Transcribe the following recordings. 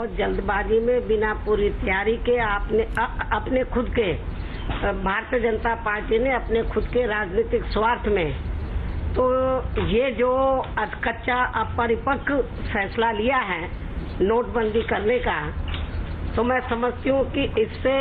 बहुत जल्दबाजी में बिना पूरी तैयारी के आपने अपने खुद के भारतीय जनता पार्टी ने अपने खुद के राजनीतिक स्वार्थ में तो ये जो कच्चा अपरिपक्व फैसला लिया है नोटबंदी करने का, तो मैं समझती हूँ कि इससे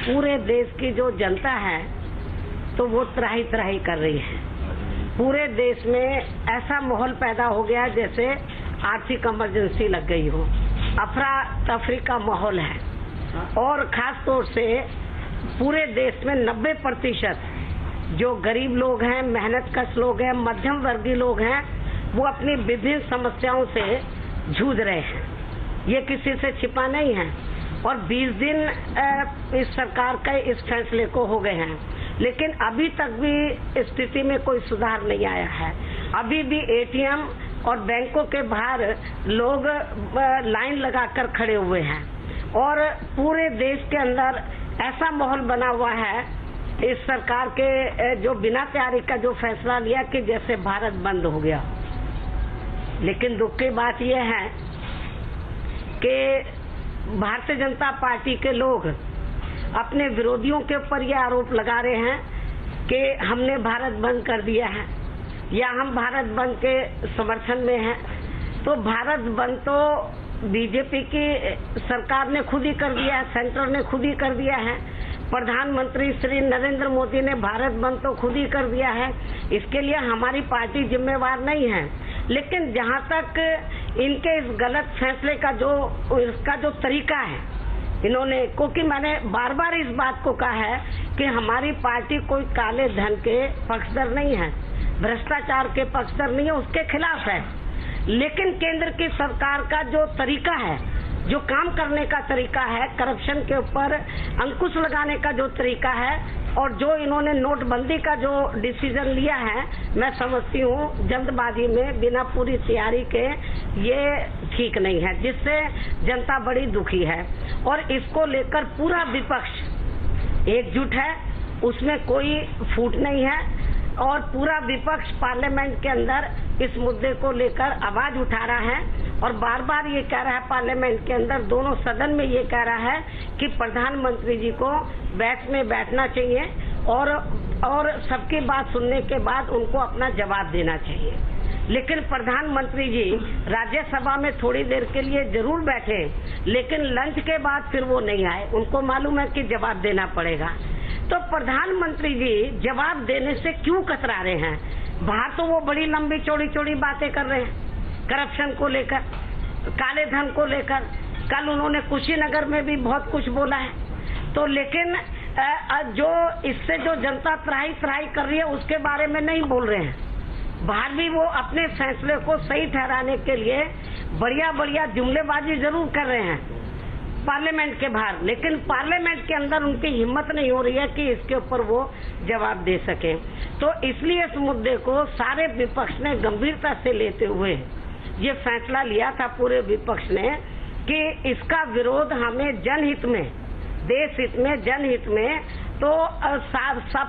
पूरे देश की जो जनता है तो वो त्राही त्राही कर रही है। पूरे देश में ऐसा माहौल पैदा हो गया जैसे आर्थिक इमरजेंसी लग गई हो, अफरा तफरी का माहौल है। और खास तौर से पूरे देश में 90% जो गरीब लोग हैं, मेहनतकश लोग हैं, मध्यम वर्गीय लोग हैं, वो अपनी विभिन्न समस्याओं से जूझ रहे हैं। ये किसी से छिपा नहीं है। और 20 दिन इस सरकार के इस फैसले को हो गए हैं, लेकिन अभी तक भी स्थिति में कोई सुधार नहीं आया है। अभी भी एटीएम और बैंकों के बाहर लोग लाइन लगाकर खड़े हुए हैं और पूरे देश के अंदर ऐसा माहौल बना हुआ है इस सरकार के जो बिना तैयारी का जो फैसला लिया कि जैसे भारत बंद हो गया। लेकिन दुख की बात यह है कि भारतीय जनता पार्टी के लोग अपने विरोधियों के ऊपर ये आरोप लगा रहे हैं कि हमने भारत बंद कर दिया है या हम भारत बंद के समर्थन में हैं। तो भारत बंद तो बीजेपी की सरकार ने खुद ही कर दिया है, सेंटर ने खुद ही कर दिया है। प्रधानमंत्री श्री नरेंद्र मोदी ने भारत बंद तो खुद ही कर दिया है, इसके लिए हमारी पार्टी जिम्मेवार नहीं है। लेकिन जहां तक इनके इस गलत फैसले का इसका जो तरीका है इन्होंने, क्योंकि मैंने बार बार इस बात को कहा है कि हमारी पार्टी कोई काले धन के पक्षधर नहीं है, भ्रष्टाचार के पक्षधर नहीं है, उसके खिलाफ है। लेकिन केंद्र की सरकार का जो तरीका है, जो काम करने का तरीका है, करप्शन के ऊपर अंकुश लगाने का जो तरीका है और जो इन्होंने नोटबंदी का जो डिसीजन लिया है, मैं समझती हूँ जल्दबाजी में बिना पूरी तैयारी के ये ठीक नहीं है, जिससे जनता बड़ी दुखी है। और इसको लेकर पूरा विपक्ष एकजुट है, उसमें कोई फूट नहीं है और पूरा विपक्ष पार्लियामेंट के अंदर इस मुद्दे को लेकर आवाज उठा रहा है और बार बार ये कह रहा है, पार्लियामेंट के अंदर दोनों सदन में ये कह रहा है कि प्रधानमंत्री जी को बैठना चाहिए और सबकी बात सुनने के बाद उनको अपना जवाब देना चाहिए। लेकिन प्रधानमंत्री जी राज्यसभा में थोड़ी देर के लिए जरूर बैठे, लेकिन लंच के बाद फिर वो नहीं आए। उनको मालूम है कि जवाब देना पड़ेगा। तो प्रधानमंत्री जी जवाब देने से क्यों कतरा रहे हैं? बाहर तो वो बड़ी लंबी चौड़ी बातें कर रहे हैं करप्शन को लेकर, काले धन को लेकर। कल उन्होंने कुशीनगर में भी बहुत कुछ बोला है। तो लेकिन जो इससे जो जनता त्राही कर रही है उसके बारे में नहीं बोल रहे हैं। बाहर भी वो अपने फैसले को सही ठहराने के लिए बढ़िया जुमलेबाजी जरूर कर रहे हैं पार्लियामेंट के बाहर, लेकिन पार्लियामेंट के अंदर उनकी हिम्मत नहीं हो रही है कि इसके ऊपर वो जवाब दे सके। तो इसलिए इस मुद्दे को सारे विपक्ष ने गंभीरता से लेते हुए ये फैसला लिया था पूरे विपक्ष ने कि इसका विरोध हमें जनहित में, देश हित में, जनहित में, तो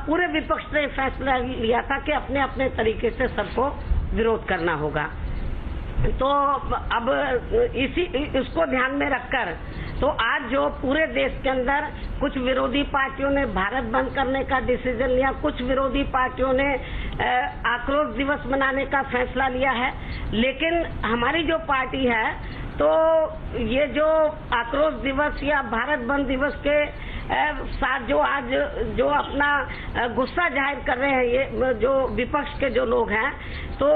पूरे विपक्ष ने फैसला लिया था कि अपने अपने तरीके से सबको विरोध करना होगा। तो अब इसको ध्यान में रखकर तो आज जो पूरे देश के अंदर कुछ विरोधी पार्टियों ने भारत बंद करने का डिसीजन लिया, कुछ विरोधी पार्टियों ने आक्रोश दिवस मनाने का फैसला लिया है। लेकिन हमारी जो पार्टी है तो ये जो आक्रोश दिवस या भारत बंद दिवस के साथ जो आज जो अपना गुस्सा जाहिर कर रहे हैं ये जो विपक्ष के जो लोग हैं, तो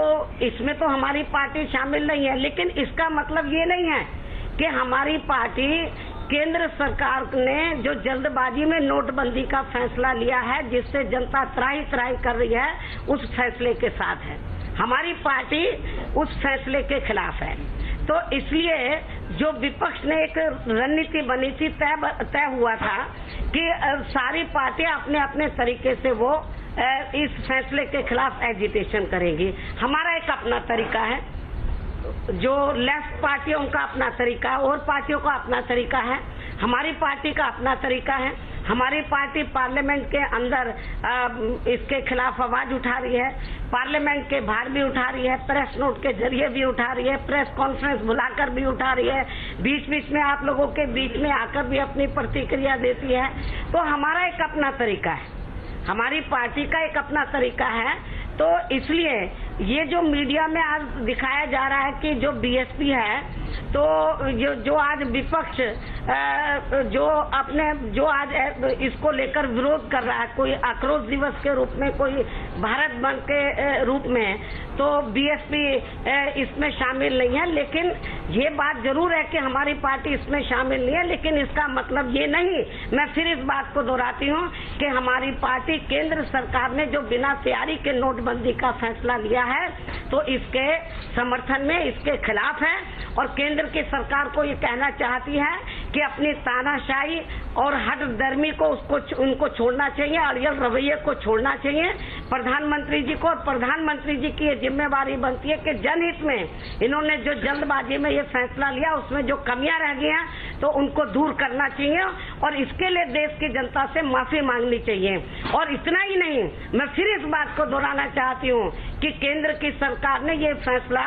इसमें तो हमारी पार्टी शामिल नहीं है। लेकिन इसका मतलब ये नहीं है कि हमारी पार्टी केंद्र सरकार ने जो जल्दबाजी में नोटबंदी का फैसला लिया है जिससे जनता त्राही कर रही है, उस फैसले के साथ है। हमारी पार्टी उस फैसले के खिलाफ है। तो इसलिए जो विपक्ष ने एक रणनीति बनी थी, तय हुआ था कि सारी पार्टियां अपने अपने तरीके से वो इस फैसले के खिलाफ एजिटेशन करेंगी। हमारा एक अपना तरीका है, जो लेफ्ट पार्टियों का अपना तरीका है और पार्टियों का अपना तरीका है, हमारी पार्टी का अपना तरीका है। हमारी पार्टी पार्लियामेंट के अंदर इसके खिलाफ आवाज उठा रही है, पार्लियामेंट के बाहर भी उठा रही है, प्रेस नोट के जरिए भी उठा रही है, प्रेस कॉन्फ्रेंस बुलाकर भी उठा रही है, बीच बीच में आप लोगों के बीच में आकर भी अपनी प्रतिक्रिया देती है। तो हमारा एक अपना तरीका है, हमारी पार्टी का एक अपना तरीका है। तो इसलिए ये जो मीडिया में आज दिखाया जा रहा है कि जो बीएसपी है, तो जो आज विपक्ष जो आज इसको लेकर विरोध कर रहा है, कोई आक्रोश दिवस के रूप में, कोई भारत बंद के रूप में, तो बीएसपी इसमें शामिल नहीं है। लेकिन ये बात जरूर है कि हमारी पार्टी इसमें शामिल नहीं है, लेकिन इसका मतलब ये नहीं, मैं फिर इस बात को दोहराती हूँ कि हमारी पार्टी केंद्र सरकार ने जो बिना तैयारी के नोटबंदी का फैसला लिया है, तो इसके समर्थन में, इसके खिलाफ है। और केंद्र की सरकार को ये कहना चाहती है कि अपनी तानाशाही और हठधर्मी को उनको छोड़ना चाहिए, अड़ियल रवैये को छोड़ना चाहिए प्रधानमंत्री जी को। और प्रधानमंत्री जी की ये जिम्मेवारी बनती है कि जनहित में इन्होंने जो जल्दबाजी में ये फैसला लिया, उसमें जो कमियां रह गई हैं तो उनको दूर करना चाहिए और इसके लिए देश की जनता से माफी मांगनी चाहिए। और इतना ही नहीं, मैं फिर इस बात को दोहराना चाहती हूँ कि केंद्र की सरकार ने ये फैसला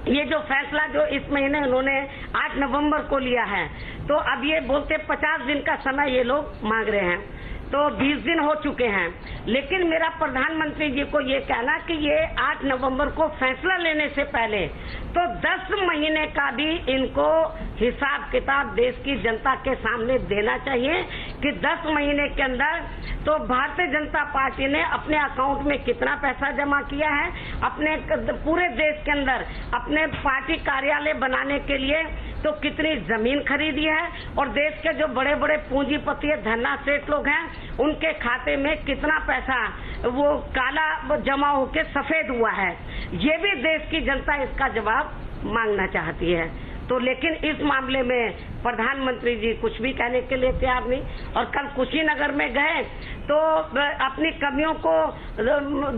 ये जो फैसला जो इस महीने उन्होंने 8 नवंबर को लिया है, तो अब ये बोलते 50 दिन का समय ये लोग मांग रहे हैं, तो 20 दिन हो चुके हैं। लेकिन मेरा प्रधानमंत्री जी को ये कहना कि ये 8 नवंबर को फैसला लेने से पहले तो 10 महीने का भी इनको हिसाब किताब देश की जनता के सामने देना चाहिए कि 10 महीने के अंदर तो भारतीय जनता पार्टी ने अपने अकाउंट में कितना पैसा जमा किया है, अपने पूरे देश के अंदर अपने पार्टी कार्यालय बनाने के लिए तो कितनी जमीन खरीदी है, और देश के जो बड़े बड़े पूंजीपति धन्ना सेठ लोग हैं उनके खाते में कितना पैसा वो काला जमा होके सफेद हुआ है। ये भी देश की जनता इसका जवाब मांगना चाहती है। तो लेकिन इस मामले में प्रधानमंत्री जी कुछ भी कहने के लिए तैयार नहीं। और कल कुशीनगर में गए तो अपनी कमियों को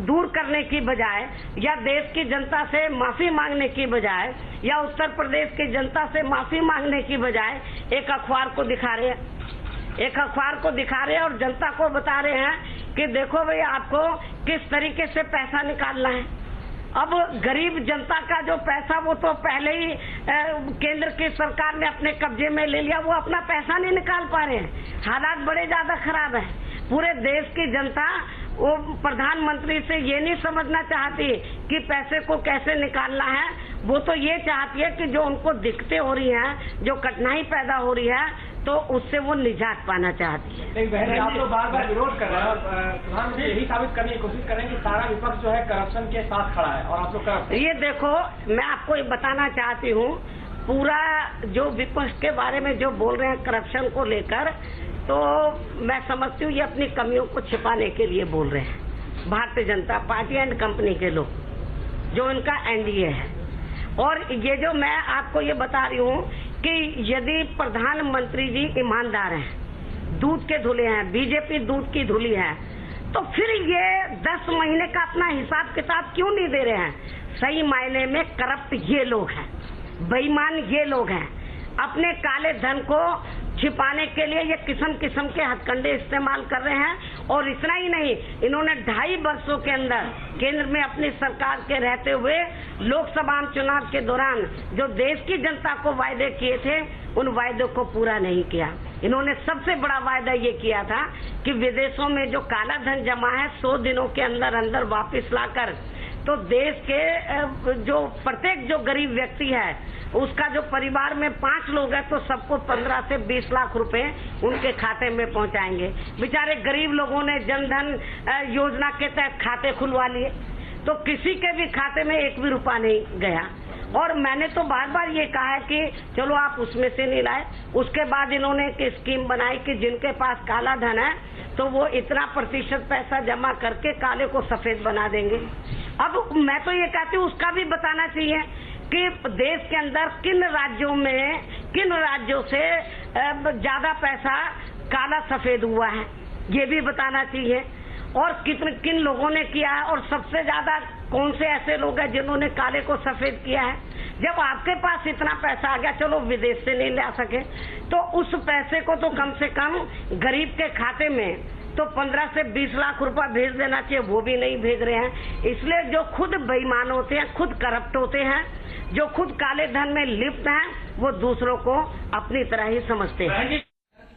दूर करने की बजाय या देश की जनता से माफी मांगने की बजाय या उत्तर प्रदेश की जनता से माफी मांगने की बजाय एक अखबार को दिखा रहे हैं और जनता को बता रहे हैं कि देखो भाई आपको किस तरीके से पैसा निकालना है। अब गरीब जनता का जो पैसा वो तो पहले ही केंद्र की सरकार ने अपने कब्जे में ले लिया, वो अपना पैसा नहीं निकाल पा रहे हैं। हालात बड़े ज्यादा खराब है। पूरे देश की जनता वो प्रधानमंत्री से ये नहीं समझना चाहती कि पैसे को कैसे निकालना है, वो तो ये चाहती है कि जो उनको दिक्कतें हो रही हैं, जो कठिनाई पैदा हो रही है, तो उससे वो निजात पाना चाहती है। नहीं बहन, आप लोग बार बार विरोध कर रहे हैं, प्रधानमंत्री यही साबित करने की कोशिश कर रहे हैं कि सारा विपक्ष जो है करप्शन के साथ खड़ा है और आप लोग करप्शन। ये देखो, मैं आपको ये बताना चाहती हूँ, पूरा जो विपक्ष के बारे में जो बोल रहे हैं करप्शन को लेकर, तो मैं समझती हूँ ये अपनी कमियों को छिपाने के लिए बोल रहे हैं। Bharatiya Janata party and company के लोग, जो इनका एनडीए है। और ये जो मैं आपको ये बता रही हूँ कि यदि प्रधानमंत्री जी ईमानदार हैं, दूध के धुले हैं, बीजेपी दूध की धुली है, तो फिर ये 10 महीने का अपना हिसाब किताब क्यों नहीं दे रहे हैं? सही मायने में करप्ट ये लोग हैं, बेईमान ये लोग हैं। अपने काले धन को छिपाने के लिए ये किस्म किस्म के हथकंडे इस्तेमाल कर रहे हैं। और इतना ही नहीं, इन्होंने 2.5 वर्षों के अंदर केंद्र में अपनी सरकार के रहते हुए लोकसभा चुनाव के दौरान जो देश की जनता को वायदे किए थे, उन वायदों को पूरा नहीं किया। इन्होंने सबसे बड़ा वायदा ये किया था कि विदेशों में जो काला धन जमा है 100 दिनों के अंदर अंदर वापस लाकर, तो देश के जो प्रत्येक जो गरीब व्यक्ति है, उसका जो परिवार में 5 लोग हैं, तो सबको 15 से 20 लाख रुपए उनके खाते में पहुंचाएंगे। बेचारे गरीब लोगों ने जनधन योजना के तहत खाते खुलवा लिए, तो किसी के भी खाते में 1 भी रुपया नहीं गया। और मैंने तो बार बार ये कहा है कि चलो आप उसमें से नहीं लाए। उसके बाद इन्होंने एक स्कीम बनाई कि जिनके पास काला धन है तो वो इतना प्रतिशत पैसा जमा करके काले को सफेद बना देंगे। अब मैं तो ये कहती हूँ उसका भी बताना चाहिए कि देश के अंदर किन राज्यों से ज्यादा पैसा काला सफेद हुआ है, ये भी बताना चाहिए। और किन लोगों ने किया है, और सबसे ज्यादा कौन से ऐसे लोग हैं जिन्होंने काले को सफेद किया है। जब आपके पास इतना पैसा आ गया, चलो विदेश से नहीं ला सके तो उस पैसे को तो कम से कम गरीब के खाते में तो 15 से 20 लाख रुपए भेज देना चाहिए, वो भी नहीं भेज रहे हैं। इसलिए जो खुद बेईमान होते हैं, खुद करप्ट होते हैं, जो खुद काले धन में लिप्त हैं, वो दूसरों को अपनी तरह ही समझते हैं।